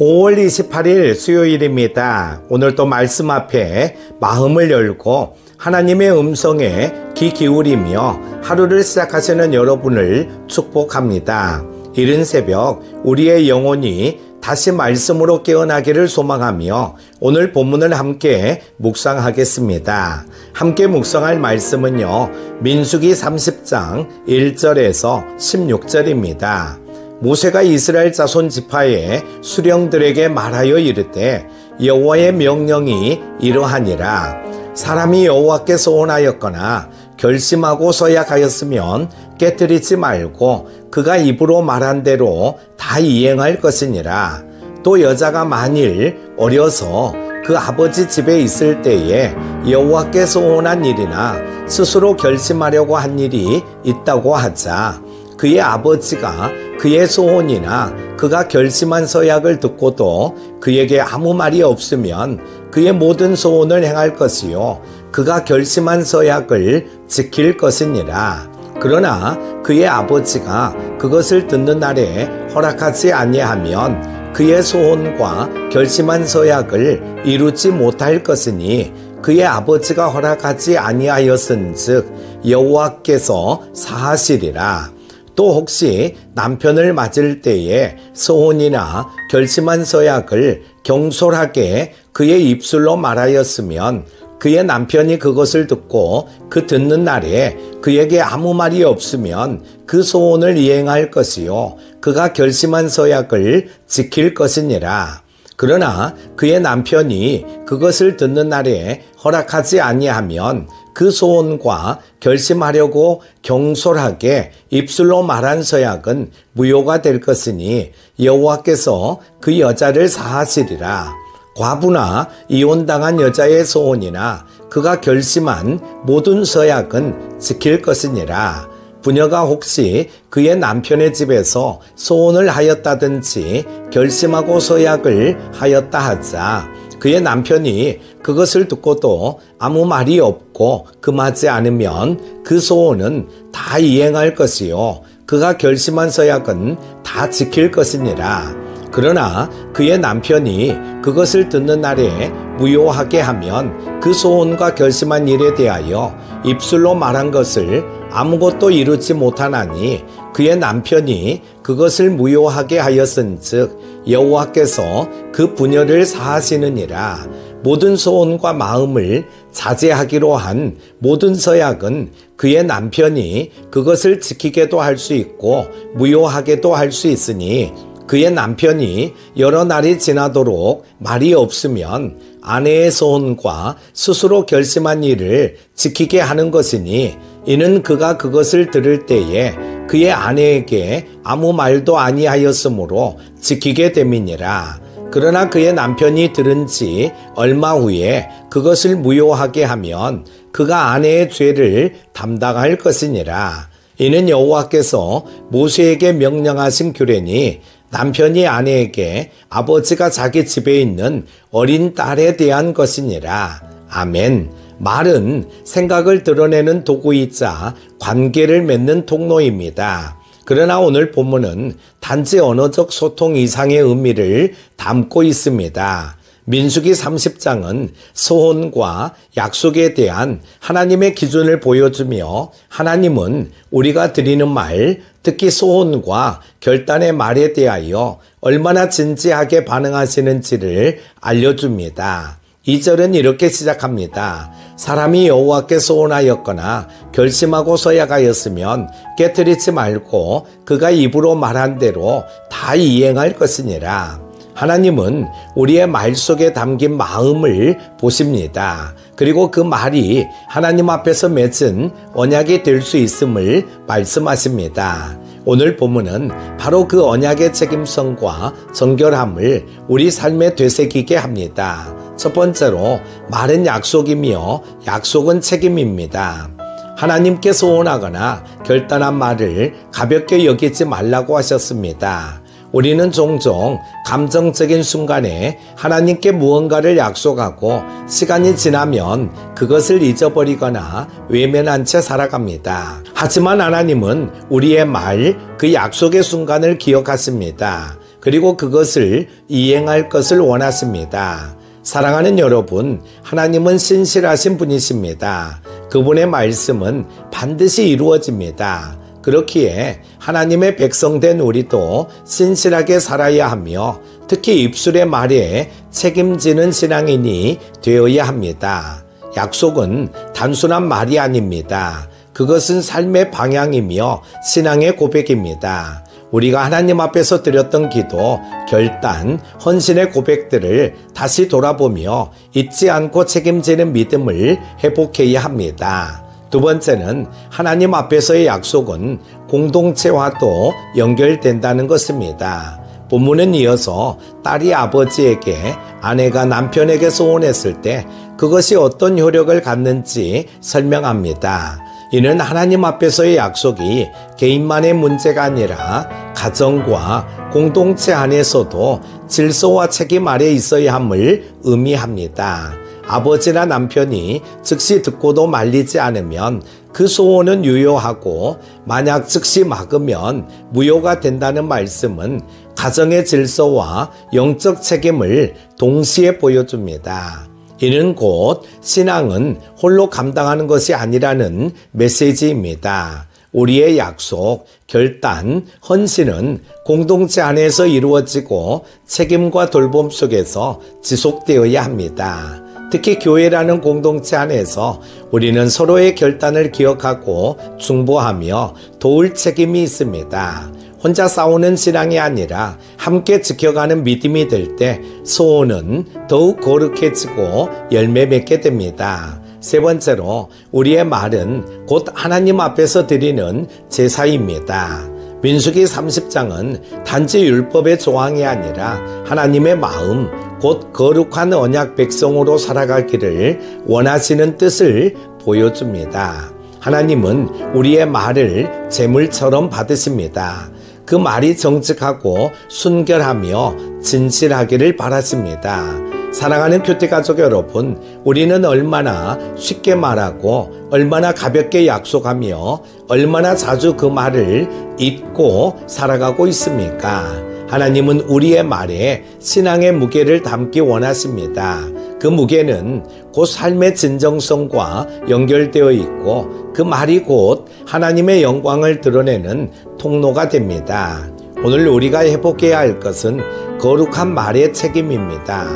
5월 28일 수요일입니다. 오늘도 말씀 앞에 마음을 열고 하나님의 음성에 귀 기울이며 하루를 시작하시는 여러분을 축복합니다. 이른 새벽 우리의 영혼이 다시 말씀으로 깨어나기를 소망하며 오늘 본문을 함께 묵상하겠습니다. 함께 묵상할 말씀은요, 민수기 30장 1절에서 16절입니다. 모세가 이스라엘 자손 지파의 수령들에게 말하여 이르되 여호와의 명령이 이러하니라. 사람이 여호와께 소원하였거나 결심하고 서약하였으면 깨뜨리지 말고 그가 입으로 말한 대로 다 이행할 것이니라. 또 여자가 만일 어려서 그 아버지 집에 있을 때에 여호와께 소원한 일이나 스스로 결심하려고 한 일이 있다고 하자. 그의 아버지가 그의 소원이나 그가 결심한 서약을 듣고도 그에게 아무 말이 없으면 그의 모든 소원을 행할 것이요 그가 결심한 서약을 지킬 것이니라. 그러나 그의 아버지가 그것을 듣는 날에 허락하지 아니하면 그의 소원과 결심한 서약을 이루지 못할 것이니 그의 아버지가 허락하지 아니하였은즉 여호와께서 사하시리라. 또 혹시 남편을 맞을 때에 소원이나 결심한 서약을 경솔하게 그의 입술로 말하였으면 그의 남편이 그것을 듣고 그 듣는 날에 그에게 아무 말이 없으면 그 소원을 이행할 것이요 그가 결심한 서약을 지킬 것이니라. 그러나 그의 남편이 그것을 듣는 날에 허락하지 아니하면 그 소원과 결심하려고 경솔하게 입술로 말한 서약은 무효가 될 것이니 여호와께서 그 여자를 사하시리라. 과부나 이혼당한 여자의 소원이나 그가 결심한 모든 서약은 지킬 것이니라. 부녀가 혹시 그의 남편의 집에서 소원을 하였다든지 결심하고 서약을 하였다 하자. 그의 남편이 그것을 듣고도 아무 말이 없고 금하지 않으면 그 소원은 다 이행할 것이요 그가 결심한 서약은 다 지킬 것이니라. 그러나 그의 남편이 그것을 듣는 날에 무효하게 하면 그 소원과 결심한 일에 대하여 입술로 말한 것을 아무것도 이루지 못하나니 그의 남편이 그것을 무효하게 하였은즉 여호와께서 그 부녀를 사하시느니라. 모든 소원과 마음을 자제하기로 한 모든 서약은 그의 남편이 그것을 지키게도 할 수 있고 무효하게도 할 수 있으니 그의 남편이 여러 날이 지나도록 말이 없으면 아내의 소원과 스스로 결심한 일을 지키게 하는 것이니 이는 그가 그것을 들을 때에 그의 아내에게 아무 말도 아니하였으므로 지키게 됨이니라. 그러나 그의 남편이 들은 지 얼마 후에 그것을 무효하게 하면 그가 아내의 죄를 담당할 것이니라. 이는 여호와께서 모세에게 명령하신 규례니 남편이 아내에게 아버지가 자기 집에 있는 어린 딸에 대한 것이니라. 아멘. 말은 생각을 드러내는 도구이자 관계를 맺는 통로입니다. 그러나 오늘 본문은 단지 언어적 소통 이상의 의미를 담고 있습니다. 민수기 30장은 소원과 약속에 대한 하나님의 기준을 보여주며 하나님은 우리가 드리는 말, 특히 소원과 결단의 말에 대하여 얼마나 진지하게 반응하시는지를 알려줍니다. 2절은 이렇게 시작합니다. 사람이 여호와께 소원하였거나 결심하고 서약하였으면 깨뜨리지 말고 그가 입으로 말한 대로 다 이행할 것이니라. 하나님은 우리의 말 속에 담긴 마음을 보십니다. 그리고 그 말이 하나님 앞에서 맺은 언약이 될 수 있음을 말씀하십니다. 오늘 본문은 바로 그 언약의 책임성과 정결함을 우리 삶에 되새기게 합니다. 첫 번째로 말은 약속이며 약속은 책임입니다. 하나님께 소원하거나 결단한 말을 가볍게 여기지 말라고 하셨습니다. 우리는 종종 감정적인 순간에 하나님께 무언가를 약속하고 시간이 지나면 그것을 잊어버리거나 외면한 채 살아갑니다. 하지만 하나님은 우리의 말, 그 약속의 순간을 기억하십니다. 그리고 그것을 이행할 것을 원하십니다. 사랑하는 여러분, 하나님은 신실하신 분이십니다. 그분의 말씀은 반드시 이루어집니다. 그렇기에 하나님의 백성된 우리도 신실하게 살아야 하며 특히 입술의 말에 책임지는 신앙인이 되어야 합니다. 약속은 단순한 말이 아닙니다. 그것은 삶의 방향이며 신앙의 고백입니다. 우리가 하나님 앞에서 드렸던 기도, 결단, 헌신의 고백들을 다시 돌아보며 잊지 않고 책임지는 믿음을 회복해야 합니다. 두 번째는 하나님 앞에서의 약속은 공동체와도 연결된다는 것입니다. 본문은 이어서 딸이 아버지에게, 아내가 남편에게 소원했을 때 그것이 어떤 효력을 갖는지 설명합니다. 이는 하나님 앞에서의 약속이 개인만의 문제가 아니라 가정과 공동체 안에서도 질서와 책임 아래 있어야 함을 의미합니다. 아버지나 남편이 즉시 듣고도 말리지 않으면 그 소원은 유효하고 만약 즉시 막으면 무효가 된다는 말씀은 가정의 질서와 영적 책임을 동시에 보여줍니다. 이는 곧 신앙은 홀로 감당하는 것이 아니라는 메시지입니다. 우리의 약속, 결단, 헌신은 공동체 안에서 이루어지고 책임과 돌봄 속에서 지속되어야 합니다. 특히 교회라는 공동체 안에서 우리는 서로의 결단을 기억하고 중보하며 도울 책임이 있습니다. 혼자 싸우는 신앙이 아니라 함께 지켜가는 믿음이 될 때 소원은 더욱 거룩해지고 열매 맺게 됩니다. 세 번째로 우리의 말은 곧 하나님 앞에서 드리는 제사입니다. 민수기 30장은 단지 율법의 조항이 아니라 하나님의 마음, 곧 거룩한 언약 백성으로 살아가기를 원하시는 뜻을 보여줍니다. 하나님은 우리의 말을 제물처럼 받으십니다. 그 말이 정직하고 순결하며 진실하기를 바라십니다. 사랑하는 큐티가족 여러분, 우리는 얼마나 쉽게 말하고 얼마나 가볍게 약속하며 얼마나 자주 그 말을 잊고 살아가고 있습니까? 하나님은 우리의 말에 신앙의 무게를 담기 원하십니다. 그 무게는 곧 삶의 진정성과 연결되어 있고 그 말이 곧 하나님의 영광을 드러내는 통로가 됩니다. 오늘 우리가 회복해야 할 것은 거룩한 말의 책임입니다.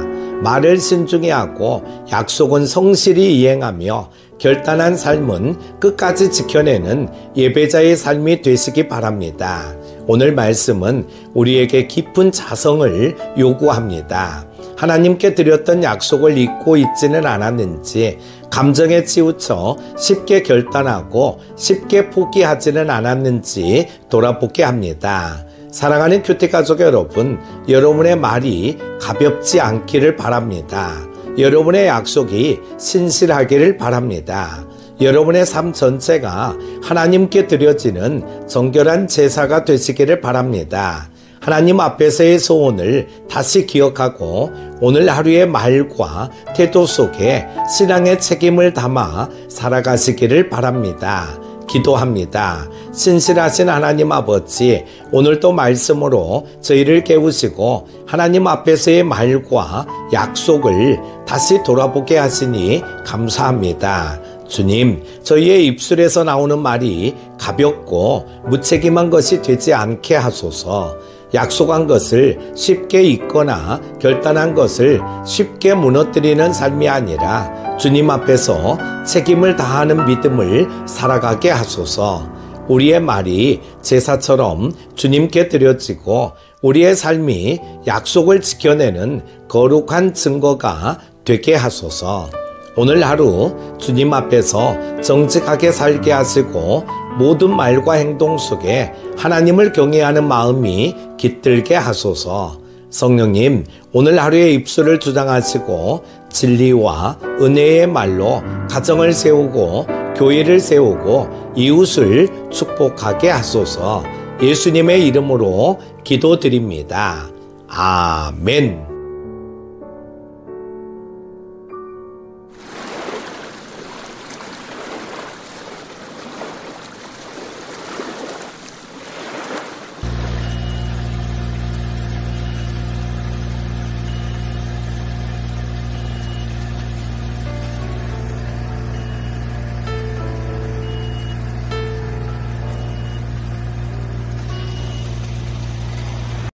말을 신중히 하고 약속은 성실히 이행하며 결단한 삶은 끝까지 지켜내는 예배자의 삶이 되시기 바랍니다. 오늘 말씀은 우리에게 깊은 자성을 요구합니다. 하나님께 드렸던 약속을 잊고 있지는 않았는지, 감정에 치우쳐 쉽게 결단하고 쉽게 포기하지는 않았는지 돌아보게 합니다. 사랑하는 큐티가족 여러분, 여러분의 말이 가볍지 않기를 바랍니다. 여러분의 약속이 신실하기를 바랍니다. 여러분의 삶 전체가 하나님께 드려지는 정결한 제사가 되시기를 바랍니다. 하나님 앞에서의 소원을 다시 기억하고 오늘 하루의 말과 태도 속에 신앙의 책임을 담아 살아가시기를 바랍니다. 기도합니다. 신실하신 하나님 아버지, 오늘도 말씀으로 저희를 깨우시고 하나님 앞에서의 말과 약속을 다시 돌아보게 하시니 감사합니다. 주님, 저희의 입술에서 나오는 말이 가볍고 무책임한 것이 되지 않게 하소서. 약속한 것을 쉽게 잊거나 결단한 것을 쉽게 무너뜨리는 삶이 아니라 주님 앞에서 책임을 다하는 믿음을 살아가게 하소서. 우리의 말이 제사처럼 주님께 드려지고 우리의 삶이 약속을 지켜내는 거룩한 증거가 되게 하소서. 오늘 하루 주님 앞에서 정직하게 살게 하시고 모든 말과 행동 속에 하나님을 경외하는 마음이 깃들게 하소서. 성령님, 오늘 하루의 입술을 주장하시고 진리와 은혜의 말로 가정을 세우고 교회를 세우고 이웃을 축복하게 하소서. 예수님의 이름으로 기도드립니다. 아멘.